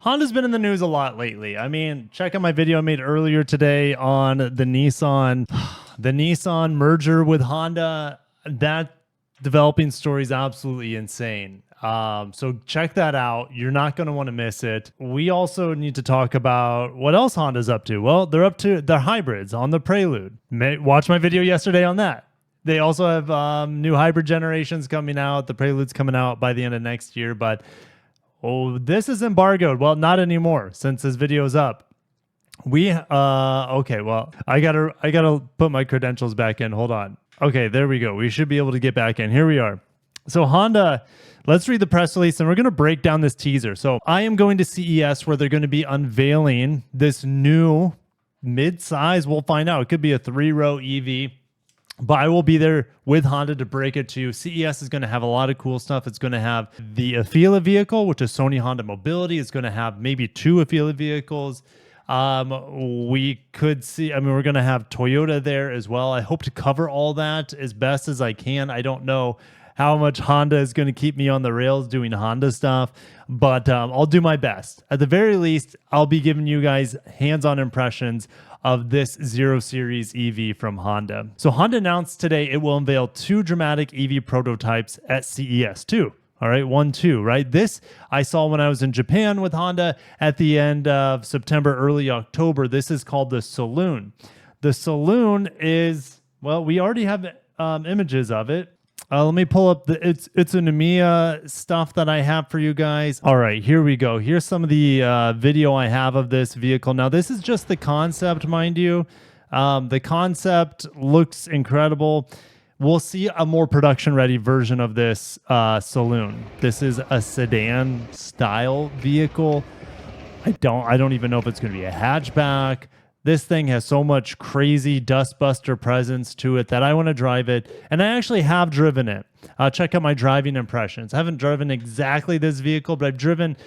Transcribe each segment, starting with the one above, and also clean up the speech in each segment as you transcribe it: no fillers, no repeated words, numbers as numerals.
Honda's been in the news a lot lately. I mean, check out my video I made earlier today on the Nissan merger with Honda. That developing story is absolutely insane. So check that out. You're not going to want to miss it. We also need to talk about what else Honda's up to. Well, they're up to their hybrids on the Prelude. Watch my video yesterday on that. They also have new hybrid generations coming out. The Prelude's coming out by the end of next year, but this is embargoed. Well, not anymore since this video is up. Okay, well, I gotta put my credentials back in. Hold on. Okay, there we go. We should be able to get back in. Here we are. So Honda, let's read the press release and we're going to break down this teaser. So I am going to CES where they're going to be unveiling this new mid-size. We'll find out. It could be a 3-row EV. But I will be there with Honda to break it to you. CES is going to have a lot of cool stuff. It's going to have the Afeela vehicle, which is Sony Honda Mobility. It's going to have maybe 2 Afeela vehicles. We could see, we're going to have Toyota there as well. I hope to cover all that as best as I can. I don't know how much Honda is going to keep me on the rails doing Honda stuff, but I'll do my best. At the very least, I'll be giving you guys hands-on impressions of this 0 Series EV from Honda. So Honda announced today it will unveil 2 dramatic EV prototypes at CES 2. All right, 1, 2, right? This I saw when I was in Japan with Honda at the end of September, early October. This is called the Saloon. The Saloon is, well, we already have images of it. Let me pull up it's an EMEA stuff that I have for you guys. All right, here we go. Here's some of the video I have of this vehicle. Now, this is just the concept, mind you. The concept looks incredible. We'll see a more production-ready version of this Saloon. This is a sedan-style vehicle. I don't even know if it's going to be a hatchback. This thing has so much crazy dustbuster presence to it that I want to drive it. And I actually have driven it. Check out my driving impressions. I haven't driven exactly this vehicle, but I've driven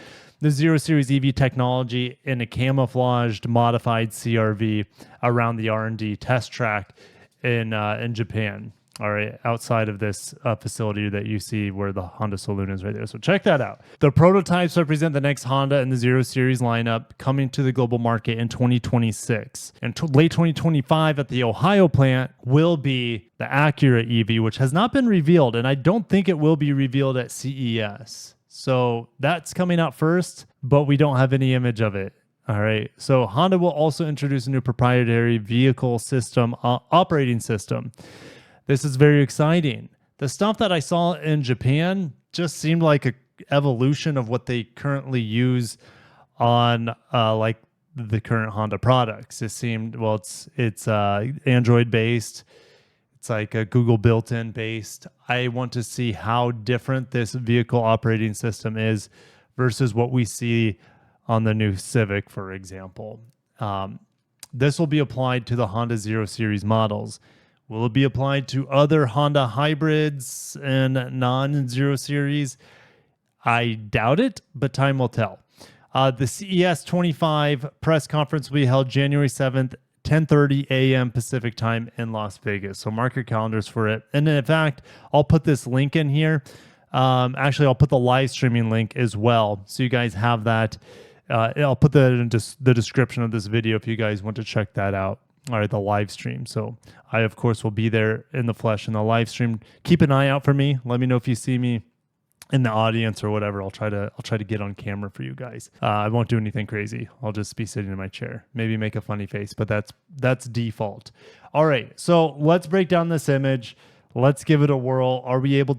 the 0 Series EV technology in a camouflaged, modified CRV around the R&D test track in Japan. All right, outside of this facility that you see where the Honda Saloon is right there. So check that out. The prototypes represent the next Honda in the 0 Series lineup coming to the global market in 2026. And late 2025 at the Ohio plant will be the Acura EV, which has not been revealed, and I don't think it will be revealed at CES. So that's coming out first, but we don't have any image of it. All right, so Honda will also introduce a new proprietary vehicle system, operating system. This is very exciting. The stuff that I saw in Japan just seemed like an evolution of what they currently use on like the current Honda products. It seemed, well, it's Android based. It's like a Google built-in based. I want to see how different this vehicle operating system is versus what we see on the new Civic, for example. This will be applied to the Honda 0 Series models. Will it be applied to other Honda hybrids and non-0 Series? I doubt it, but time will tell. The CES 25 press conference will be held January 7th, 10:30 a.m. Pacific time in Las Vegas. So mark your calendars for it. And in fact, I'll put this link in here. Actually, I'll put the live streaming link as well, so you guys have that. I'll put that in the description of this video if you guys want to check that out. All right, the live stream. So I, of course, will be there in the flesh in the live stream. Keep an eye out for me. Let me know if you see me in the audience or whatever. I'll try to get on camera for you guys. I won't do anything crazy. I'll just be sitting in my chair. Maybe make a funny face, but that's default. All right, so let's break down this image. Let's give it a whirl. Are we able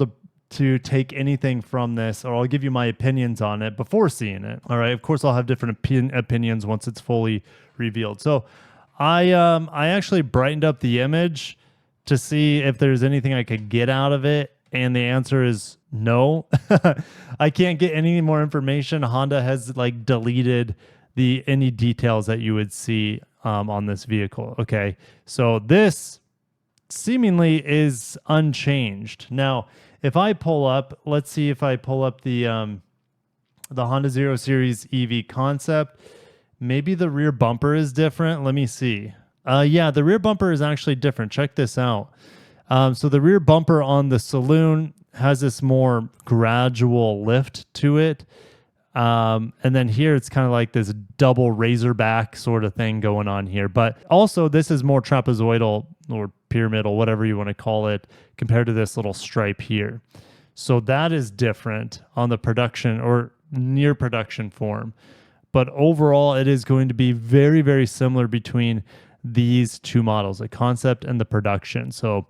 to take anything from this, or I'll give you my opinions on it before seeing it. All right, of course, I'll have different opinions once it's fully revealed. So I actually brightened up the image to see if there's anything I could get out of it, and the answer is no. I can't get any more information. Honda has like deleted any details that you would see on this vehicle. Okay, so this seemingly is unchanged. Now, if I pull up, let's see if I pull up the Honda 0 Series EV concept. Maybe the rear bumper is different. Let me see. Yeah, the rear bumper is actually different. Check this out. So the rear bumper on the Saloon has this more gradual lift to it. And then here it's kind of like this double razorback sort of thing going on here. But also this is more trapezoidal or pyramidal, whatever you want to call it, compared to this little stripe here. So that is different on the production or near production form. But overall, it is going to be very, very similar between these two models, the concept and the production. So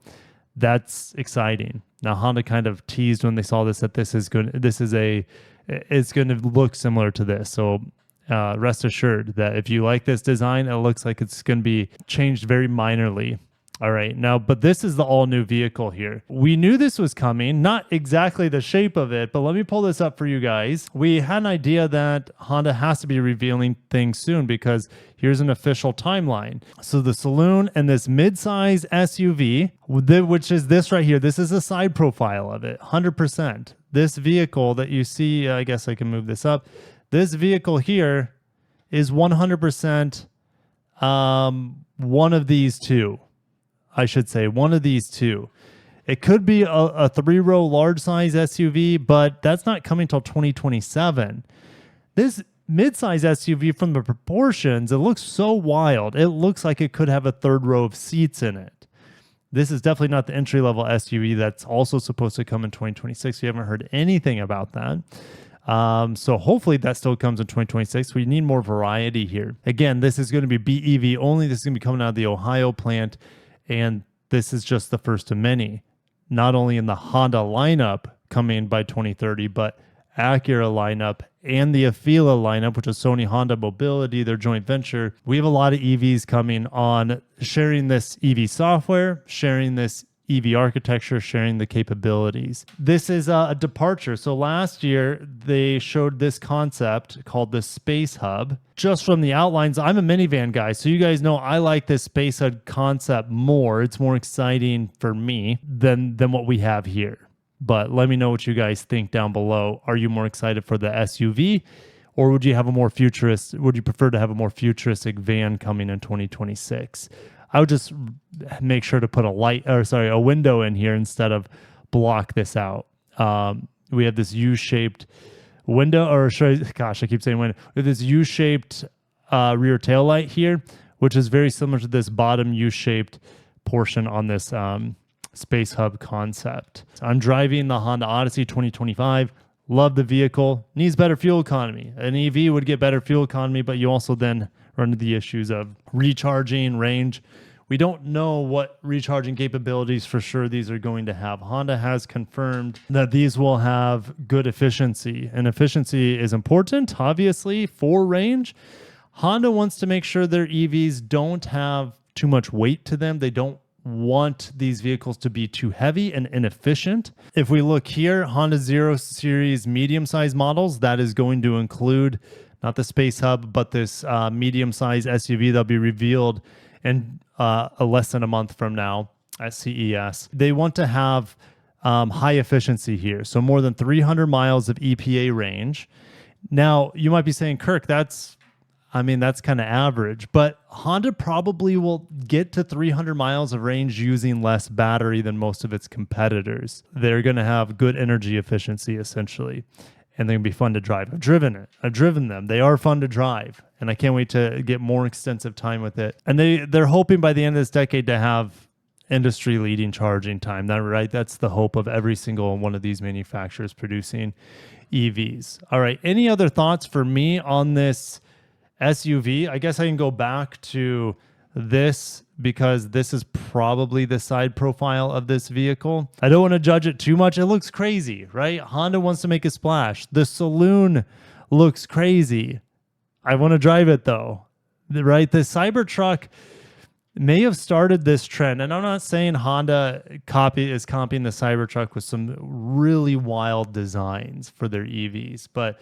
that's exciting. Now, Honda kind of teased when they saw this that it's going to look similar to this. So rest assured that if you like this design, it looks like it's going to be changed very minorly. All right, now, but this is the all-new vehicle here. We knew this was coming, not exactly the shape of it, but let me pull this up for you guys. We had an idea that Honda has to be revealing things soon because here's an official timeline. So the saloon and this mid-size SUV, which is this right here, this is a side profile of it, 100%. This vehicle that you see, I guess I can move this up. This vehicle here is 100% one of these two. I should say one of these two. It could be a three-row large size SUV, but that's not coming till 2027. This mid-size SUV, from the proportions, it looks so wild. It looks like it could have a third row of seats in it. This is definitely not the entry-level SUV that's also supposed to come in 2026. We haven't heard anything about that. So hopefully that still comes in 2026. We need more variety here. Again, this is going to be BEV only. This is going to be coming out of the Ohio plant. And this is just the first of many, not only in the Honda lineup coming by 2030, but Acura lineup and the Afeela lineup, which is Sony Honda Mobility, their joint venture. We have a lot of EVs coming on, sharing this EV software, sharing this EV architecture, sharing the capabilities. This is a departure. So last year, they showed this concept called the Space Hub. Just from the outlines, I'm a minivan guy, so you guys know I like this Space Hub concept more. It's more exciting for me than what we have here. But let me know what you guys think down below. Are you more excited for the SUV, or would you prefer to have a more futuristic van coming in 2026? I would just make sure to put a window in here instead of block this out. We have this U-shaped window, I keep saying window. We have this U-shaped rear tail light here, which is very similar to this bottom U-shaped portion on this Space Hub concept. So I'm driving the Honda Odyssey 2025. Love the vehicle. Needs better fuel economy. An EV would get better fuel economy, but you also then run into the issues of recharging, range. We don't know what recharging capabilities for sure these are going to have. Honda has confirmed that these will have good efficiency, and efficiency is important, obviously, for range. Honda wants to make sure their EVs don't have too much weight to them. They don't want these vehicles to be too heavy and inefficient. If we look here, Honda 0 Series medium-sized models, that is going to include not the Space Hub, but this medium-sized SUV that'll be revealed in less than a month from now at CES. They want to have high efficiency here, so more than 300 miles of EPA range. Now, you might be saying, Kirk, that's kind of average, but Honda probably will get to 300 miles of range using less battery than most of its competitors. They're going to have good energy efficiency, essentially, and they're going to be fun to drive. I've driven them. They are fun to drive, and I can't wait to get more extensive time with it. And they're hoping by the end of this decade to have industry-leading charging time. That's the hope of every single one of these manufacturers producing EVs. All right, any other thoughts for me on this SUV? I guess I can go back to this because this is probably the side profile of this vehicle. I don't want to judge it too much. It looks crazy, right? Honda wants to make a splash. The saloon looks crazy. I want to drive it though, right? The Cybertruck may have started this trend, and I'm not saying Honda is copying the Cybertruck with some really wild designs for their EVs, but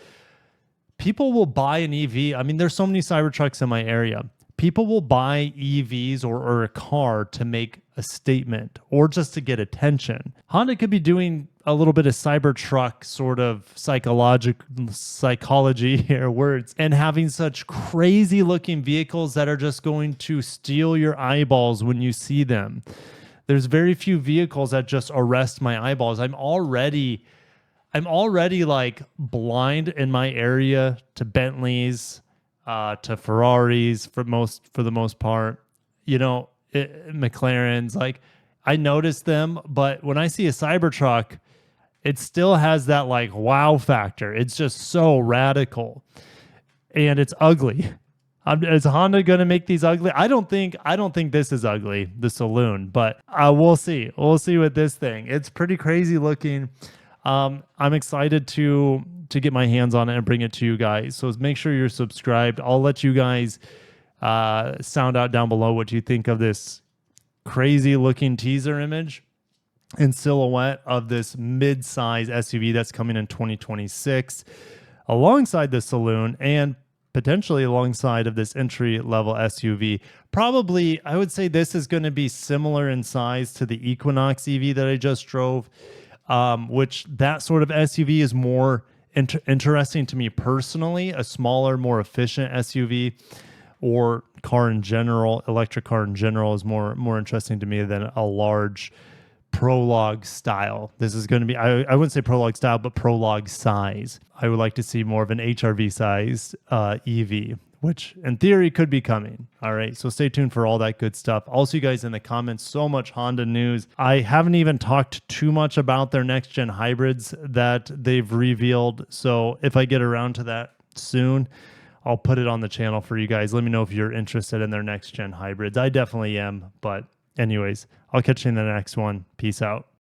people will buy an EV. I mean, there's so many Cybertrucks in my area. People will buy EVs or a car to make a statement or just to get attention. Honda could be doing a little bit of Cybertruck sort of psychology here, words, and having such crazy looking vehicles that are just going to steal your eyeballs when you see them. There's very few vehicles that just arrest my eyeballs. I'm already I'm already like blind in my area to Bentleys, to Ferraris for the most part. You know, McLarens. Like I notice them, but when I see a Cybertruck, it still has that like wow factor. It's just so radical, and it's ugly. Is Honda going to make these ugly? I don't think this is ugly, the saloon, but we'll see. We'll see with this thing. It's pretty crazy looking. I'm excited to get my hands on it and bring it to you guys. So make sure you're subscribed. I'll let you guys sound out down below what you think of this crazy looking teaser image and silhouette of this mid-size SUV that's coming in 2026 alongside the saloon and potentially alongside of this entry-level SUV. Probably, I would say this is going to be similar in size to the Equinox EV that I just drove, which that sort of SUV is more interesting to me personally. A smaller, more efficient SUV or car in general, electric car in general, is more interesting to me than a large Prologue style. This is going to be, I wouldn't say Prologue style, but Prologue size. I would like to see more of an HRV size EV, which in theory could be coming. All right, so stay tuned for all that good stuff. Also, you guys in the comments, so much Honda news. I haven't even talked too much about their next gen hybrids that they've revealed. So if I get around to that soon, I'll put it on the channel for you guys. Let me know if you're interested in their next gen hybrids. I definitely am, but anyways, I'll catch you in the next one. Peace out.